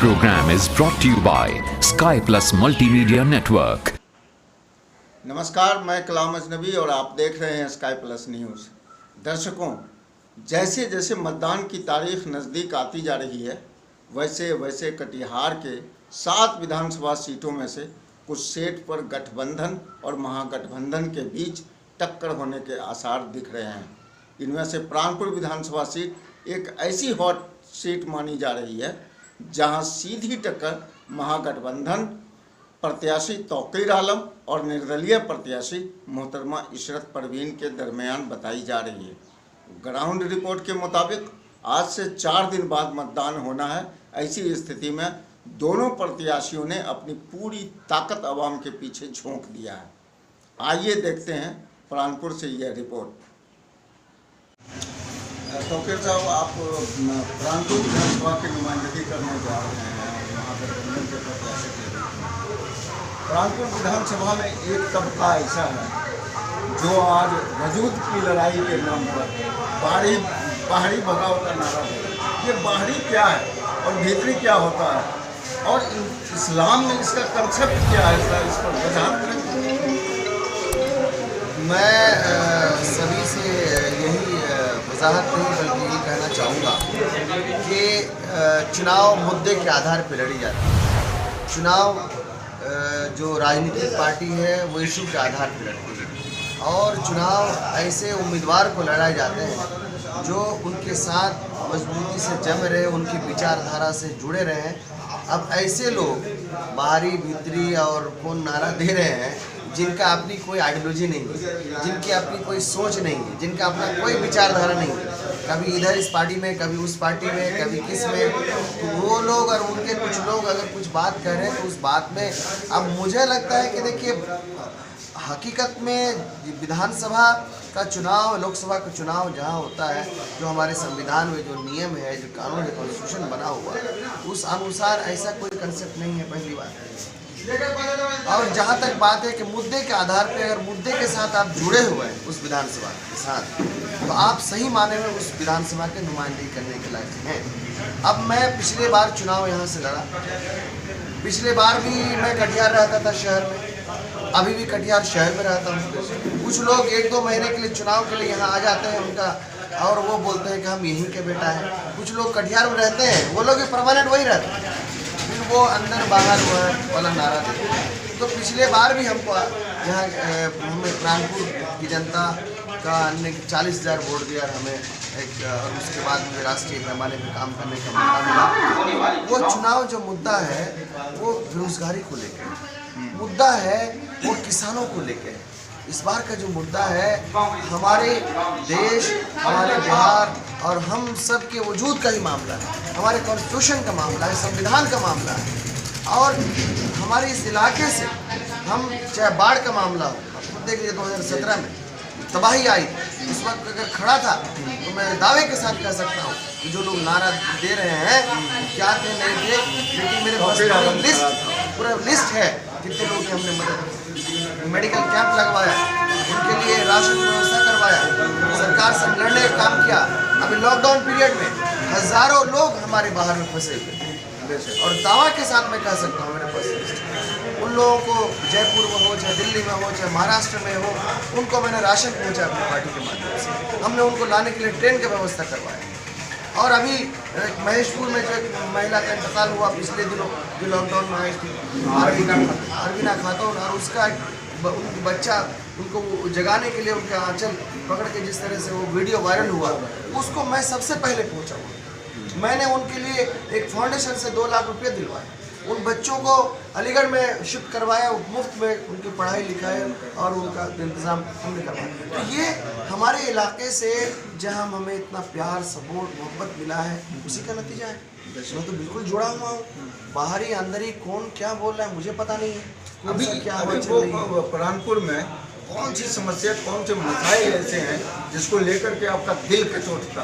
program is brought to you by Sky Plus Multimedia Network. नमस्कार, मैं कलाम अजनबी और आप देख रहे हैं स्काई प्लस न्यूज़। दर्शकों, जैसे जैसे मतदान की तारीख नज़दीक आती जा रही है, वैसे वैसे कटिहार के 7 विधानसभा सीटों में से कुछ सीट पर गठबंधन और महागठबंधन के बीच टक्कर होने के आसार दिख रहे हैं। इनमें से प्राणपुर विधानसभा सीट एक ऐसी हॉट सीट मानी जा रही है जहां सीधी टक्कर महागठबंधन प्रत्याशी तौकीर आलम और निर्दलीय प्रत्याशी मोहतरमा इशरत परवीन के दरमियान बताई जा रही है। ग्राउंड रिपोर्ट के मुताबिक आज से 4 दिन बाद मतदान होना है। ऐसी स्थिति में दोनों प्रत्याशियों ने अपनी पूरी ताकत आवाम के पीछे झोंक दिया है। आइए देखते हैं प्राणपुर से यह रिपोर्ट। तौकीर साहब, आप प्राणपुर विधानसभा की नुमाइंदगी करने जा रहे हैं महागठबंधन के प्रत्याशी के रूप में। प्राणपुर विधानसभा में एक तबका ऐसा है जो आज वजूद की लड़ाई के नाम पर बाहरी भगाव का नारा दे। ये बाहरी क्या है और भीतरी क्या होता है और इस्लाम में इसका कंसेप्ट क्या है, इस पर वजाहत करें। मैं सभी से यही वजाहत नहीं बल्कि ये कहना चाहूँगा कि चुनाव मुद्दे के आधार पर लड़ी जाती है। चुनाव जो राजनीतिक पार्टी है वो इशू के आधार पर लड़ती है और चुनाव ऐसे उम्मीदवार को लड़ाए जाते हैं जो उनके साथ मजबूती से जम रहे, उनकी विचारधारा से जुड़े रहे। अब ऐसे लोग बाहरी भीतरी और कौन नारा दे रहे हैं जिनका अपनी कोई आइडियोलॉजी नहीं है, जिनकी अपनी कोई सोच नहीं है, जिनका अपना कोई विचारधारा नहीं है, कभी इधर इस पार्टी में, कभी उस पार्टी में, कभी किस में, तो वो लोग और उनके कुछ लोग अगर कुछ बात कह रहे हैं तो उस बात में अब मुझे लगता है कि देखिए, हकीकत में विधानसभा का चुनाव, लोकसभा का चुनाव जहाँ होता है, जो हमारे संविधान में जो नियम है, जो कानून है, कॉन्स्टिट्यूशन बना हुआ है, उस अनुसार ऐसा कोई कंसेप्ट नहीं है। पहली बात और जहाँ तक बात है कि मुद्दे के आधार पे अगर मुद्दे के साथ आप जुड़े हुए हैं उस विधानसभा के साथ, तो आप सही माने में उस विधानसभा के नुमाइंदगी करने के लायक हैं। अब मैं पिछले बार चुनाव यहाँ से लड़ा, पिछले बार भी मैं कटिहार रहता था शहर में, अभी भी कटिहार शहर में रहता हूँ। कुछ लोग 1-2 महीने के लिए चुनाव के लिए यहाँ आ जाते हैं उनका, और वो बोलते हैं कि हम यहीं के बेटा हैं। कुछ लोग कटिहार में रहते हैं, वो लोग भी परमानेंट वही रहते हैं, फिर वो अंदर बाहर वाला नारा देते हैं। तो पिछले बार भी हमको यहाँ हमें प्राणपुर की जनता का ने 40,000 वोट दिया हमें एक, और उसके बाद मुझे राष्ट्रीय पैमाने पर काम करने का मौका मिला। वो चुनाव जो मुद्दा है वो बेरोजगारी को लेकर मुद्दा है, वो किसानों को लेकर। इस बार का जो मुद्दा है हमारे देश, हमारे बिहार और हम सब के वजूद का ही मामला है, हमारे कॉन्स्टिट्यूशन का मामला है, संविधान का मामला है। और हमारे इस इलाके से हम, चाहे बाढ़ का मामला हो, खुद देख लीजिए 2017 में तबाही आई, उस वक्त अगर खड़ा था तो मैं दावे के साथ कह सकता हूँ कि जो लोग नारा दे रहे हैं क्या थे नहीं थे, लेकिन मेरे पास पूरा लिस्ट है कितने लोग हमने मदद, मेडिकल कैंप लगवाया, उनके लिए राशन व्यवस्था करवाया, सरकार से लड़ने का काम किया। अभी लॉकडाउन पीरियड में हज़ारों लोग हमारे बाहर में फंसे हुए और दावा के साथ मैं कह सकता हूँ मेरे पास उन लोगों को जयपुर में हो, चाहे दिल्ली में हो, चाहे महाराष्ट्र में हो, उनको मैंने राशन पहुँचा अपनी पार्टी के माध्यम से। हमने उनको लाने के लिए ट्रेन की व्यवस्था करवाया। और अभी महेशपुर में जो महिला का इंतकाल हुआ पिछले दिनों, जो लॉकडाउन में आई थी, अरविना खातून, और उसका बच्चा, उनको जगाने के लिए उनका आंचल पकड़ के जिस तरह से वो वीडियो वायरल हुआ, उसको मैं सबसे पहले पहुंचा हूँ। मैंने उनके लिए एक फाउंडेशन से 2 लाख रुपये दिलवाए, उन बच्चों को अलीगढ़ में शिफ्ट करवाया, मुफ्त में उनकी पढ़ाई लिखाई और उनका इंतज़ाम हमने करवाया। तो ये हमारे इलाके से जहाँ हमें इतना प्यार, सपोर्ट, मोहब्बत मिला है, उसी का नतीजा है। मैं तो बिल्कुल जुड़ा हुआ हूँ, बाहरी अंदरी कौन क्या बोल रहा है मुझे पता नहीं है। अभी वो प्राणपुर में कौन सी समस्या, कौन से मसाइल ऐसे हैं जिसको लेकर के आपका दिल कचोटता?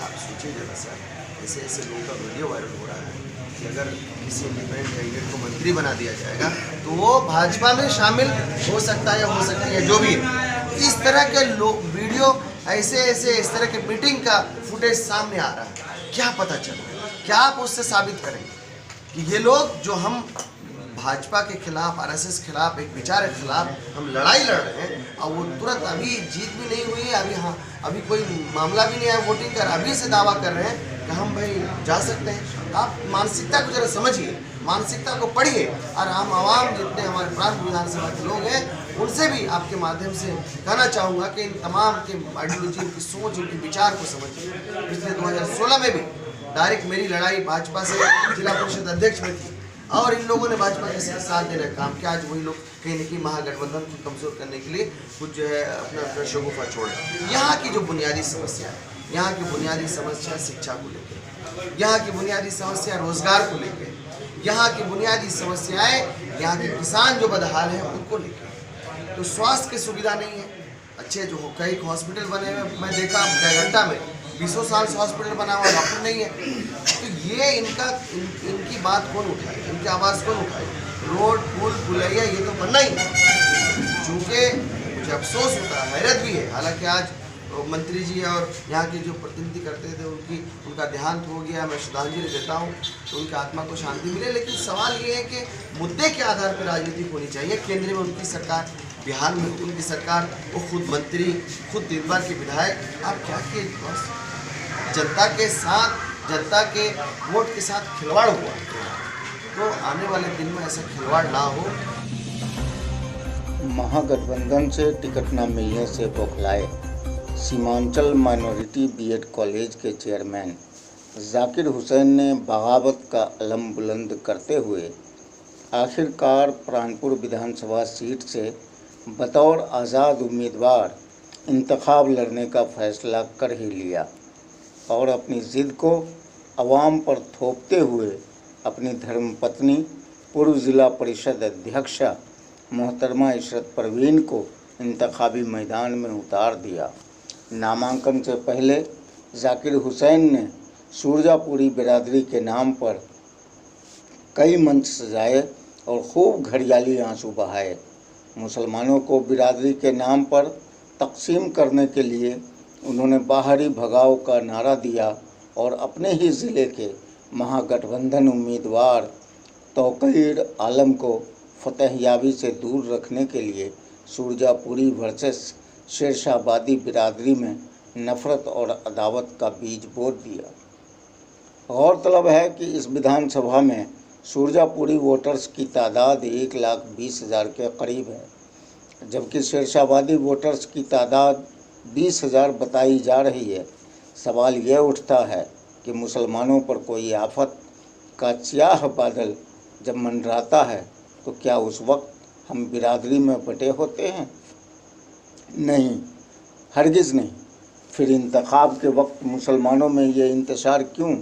आप सोचिए जरा सा, ऐसे लोगों का वीडियो वायरल हो रहा है कि अगर किसी इंडिपेंडेंट कैंडिडेट को मंत्री बना दिया जाएगा तो वो भाजपा में शामिल हो सकता है या हो सकती है, जो भी है। इस तरह के लोग वीडियो ऐसे इस तरह के मीटिंग का फुटेज सामने आ रहा है, क्या पता चल रहा है, क्या आप उससे साबित करेंगे कि ये लोग जो हम भाजपा के खिलाफ, आरएसएस के खिलाफ, एक विचार के खिलाफ हम लड़ाई लड़ रहे हैं और वो तुरंत अभी जीत भी नहीं हुई है, अभी कोई मामला भी नहीं है वोटिंग कर, अभी से दावा कर रहे हैं कि हम भाई जा सकते हैं। आप मानसिकता को जरा समझिए, मानसिकता को पढ़िए और आवाम जितने हमारे प्रांत विधानसभा के लोग हैं उनसे भी आपके माध्यम से कहना चाहूँगा कि इन तमाम के आइडियोलॉजी, इनकी सोच, इनके विचार को समझिए। पिछले 2016 में भी डायरेक्ट मेरी लड़ाई भाजपा से जिला परिषद अध्यक्ष में थी और इन लोगों ने भाजपा के साथ देने का काम किया। आज वही लोग कहीं न कहीं महागठबंधन को कमजोर करने के लिए कुछ जो है अपना शगुफा छोड़े। यहाँ की जो बुनियादी समस्या है, यहाँ की बुनियादी समस्या शिक्षा को लेकर, यहाँ की बुनियादी समस्या रोजगार को लेकर, यहाँ की बुनियादी समस्याएं यहाँ के किसान जो बदहाल हैं उनको लेकर। तो स्वास्थ्य की सुविधा नहीं है, अच्छे जो कई हॉस्पिटल बने हुए मैं देखा घंटा में 20 साल से हॉस्पिटल बना हुआ, डॉक्टर नहीं है। तो ये इनकी बात कौन उठाए, इनकी आवाज़ कौन उठाए? रोड, पुल, पुलिया ये तो बनना ही है। चूँकि मुझे अफसोस होता है, हैरत भी है, हालांकि आज मंत्री जी और यहाँ के जो प्रतिनिधि करते थे उनका देहांत हो गया, मैं श्रद्धांजलि देता हूँ तो उनकी आत्मा को शांति मिले। लेकिन सवाल ये है कि मुद्दे के आधार पर राजनीति होनी चाहिए। केंद्र में उनकी सरकार, बिहार में उनकी सरकार, वो खुद मंत्री, खुद 3 बार के विधायक, आप क्या किए? जनता के साथ, जनता के वोट के साथ खिलवाड़ हुआ, तो आने वाले दिन में ऐसा खिलवाड़ ना हो। महागठबंधन से टिकट न मिलने से बौखलाए सीमांचल माइनॉरिटी बीएड कॉलेज के चेयरमैन जाकिर हुसैन ने बगावत का अलम बुलंद करते हुए आखिरकार प्राणपुर विधानसभा सीट से बतौर आज़ाद उम्मीदवार इंतखाब लड़ने का फैसला कर ही लिया और अपनी ज़िद को अवाम पर थोपते हुए अपनी धर्मपत्नी पूर्व ज़िला परिषद अध्यक्षा मोहतरमा इशरत परवीन को इंतखाबी मैदान में उतार दिया। नामांकन से पहले जाकिर हुसैन ने सूरजापुरी बिरादरी के नाम पर कई मंच सजाए और खूब घड़ियाली आंसू बहाए। मुसलमानों को बिरादरी के नाम पर तकसीम करने के लिए उन्होंने बाहरी भगाव का नारा दिया और अपने ही ज़िले के महागठबंधन उम्मीदवार तौकीर आलम को फतेहयाबी से दूर रखने के लिए सूरजापुरी वर्सेस शेरशाहबादी बिरादरी में नफ़रत और अदावत का बीज बो दिया। गौरतलब है कि इस विधानसभा में सूरजापुरी वोटर्स की तादाद 1,20,000 के करीब है, जबकि शेरशाहबादी वोटर्स की तादाद 20,000 बताई जा रही है। सवाल यह उठता है कि मुसलमानों पर कोई आफत का स्याह बादल जब मंडराता है तो क्या उस वक्त हम बिरादरी में बटे होते हैं? नहीं, हरगिज़ नहीं। फिर इंतखाब के वक्त मुसलमानों में ये इंतशार क्यों?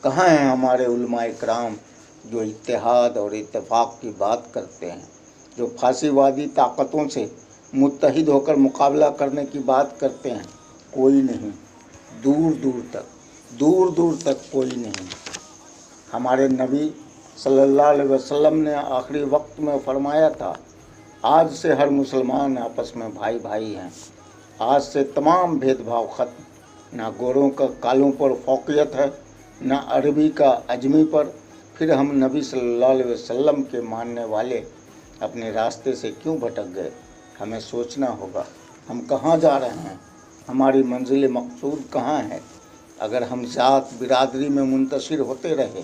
कहाँ हैं हमारे उलमाए कराम जो इत्तेहाद और इत्तेफाक की बात करते हैं, जो फासीवादी ताकतों से मुत्तहिद होकर मुकाबला करने की बात करते हैं? कोई नहीं, दूर दूर तक कोई नहीं। हमारे नबी सल्लल्लाहु अलैहि वसल्लम ने आखिरी वक्त में फरमाया था, आज से हर मुसलमान आपस में भाई भाई हैं। आज से तमाम भेदभाव ख़त्म। ना गोरों का कालों पर फौकियत है, ना अरबी का अजमी पर। फिर हम नबी सल्लल्लाहु अलैहि वसल्लम के मानने वाले अपने रास्ते से क्यों भटक गए? हमें सोचना होगा, हम कहाँ जा रहे हैं, हमारी मंजिल मकसूद कहाँ है। अगर हम ज़ात बिरादरी में मुंतशिर होते रहे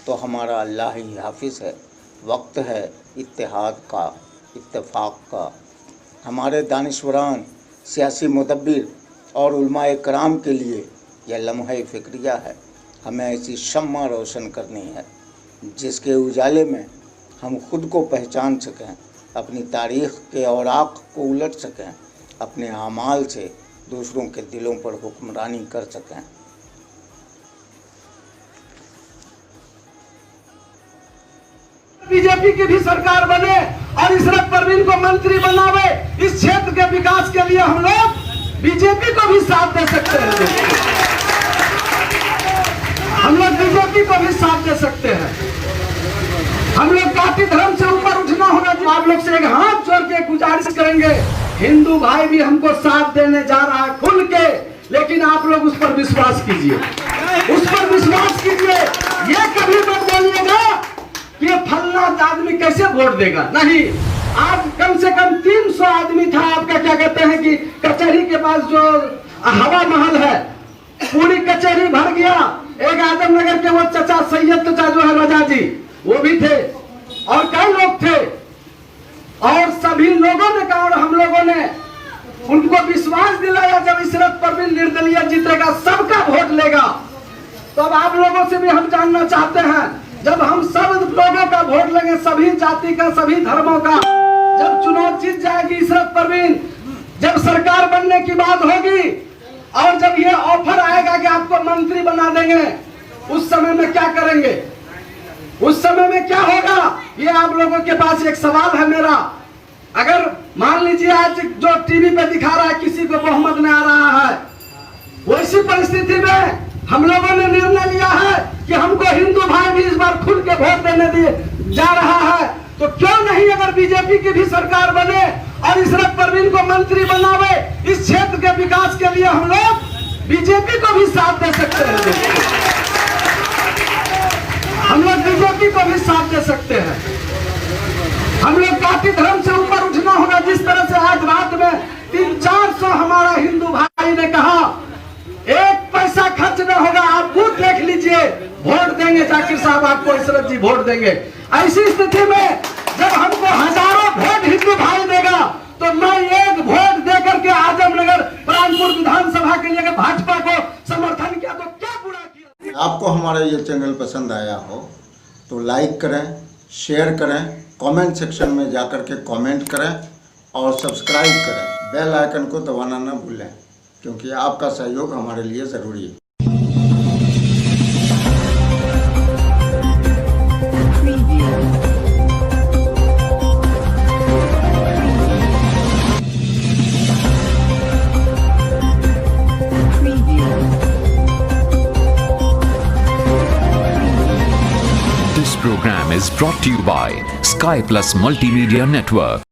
तो हमारा अल्लाह ही हाफिज़ है। वक्त है इत्तेहाद का, इत्तेफाक का। हमारे दानिशवरान, सियासी मुदब्बिर और उलमाए कराम के लिए यह लम्हा फ़िक्रिया है। हमें ऐसी शम्मा रोशन करनी है जिसके उजाले में हम खुद को पहचान सकें, अपनी तारीख़ के औराक को उलट सकें, अपने आमाल से दूसरों के दिलों पर हुक्मरानी कर सकें। बीजेपी की भी सरकार बने और इशरत परवीन को मंत्री बनावे। इस क्षेत्र के विकास के लिए हम लोग बीजेपी को भी साथ दे सकते हैं, हम लोग बीजेपी को भी साथ दे सकते हैं। हम लोग जाति धर्म से ऊपर उठना होगा। जो आप लोग से एक हाथ जोड़ के गुजारिश करेंगे, हिंदू भाई भी हमको साथ देने जा रहा है खुल के, लेकिन आप लोग उस पर विश्वास कीजिए, उस पर विश्वास कीजिए। ये कभी मत बोलिएगा कि ये फलना आदमी कैसे वोट देगा, नहीं। आज कम से कम 300 आदमी था आपका, क्या कहते हैं कि कचहरी के पास जो हवा महल है, पूरी कचहरी भर गया। एक आजमनगर के वो चचा सैयद चचा जो है रजा जी, वो भी थे और कई लोग थे। और सभी लोगों ने कहा और हम लोगों ने उनको विश्वास दिलाया, जब इशरत परवीन निर्दलीय जीतेगा, सबका वोट लेगा। तो अब आप लोगों से भी हम जानना चाहते हैं, जब हम सब लोगों का वोट लेंगे, सभी जाति का, सभी धर्मों का, जब चुनाव जीत जाएगी इशरत परवीन, जब सरकार बनने की बात होगी और जब ये ऑफर आएगा कि आपको मंत्री बना देंगे, उस समय में क्या करेंगे, उस समय में क्या होगा? ये आप लोगों के पास एक सवाल है मेरा। अगर मान लीजिए आज जो टीवी पे दिखा रहा है किसी को बहुमत में आ रहा है, वैसी परिस्थिति में हम लोगों ने निर्णय लिया है कि हमको हिंदू भाई भी इस बार खुल के वोट देने दिए जा रहा है, तो क्यों नहीं अगर बीजेपी की भी सरकार बने और इशरत परवीन को मंत्री बनावे, इस क्षेत्र के विकास के लिए हम लोग बीजेपी को भी साथ दे सकते हैं। हम लोग बीजेपी को भी साथ दे सकते हैं। हम लोग जाति धर्म से ऊपर उठना होगा। जिस तरह से आज रात में 300-400 हमारा हिंदू भाई ने कहा, एक पैसा खर्च न होगा, आप बूथ देख लीजिए, वोट देंगे जाकिर साहब, आपको इशरत जी वोट देंगे। ऐसी स्थिति में जब हमको हजारों वोट हिंदू भाई देगा, तो मैं एक वोट देकर के आजमनगर प्राणपुर विधानसभा के लिए भाजपा को समर्थन किया, तो क्या बुरा किया। आपको हमारा ये चैनल पसंद आया हो तो लाइक करें, शेयर करें, कमेंट सेक्शन में जाकर के कमेंट करें और सब्सक्राइब करें। बेल आइकन को दबाना ना भूलें, क्योंकि आपका सहयोग हमारे लिए ज़रूरी है। This program is brought to you by Sky Plus Multimedia Network.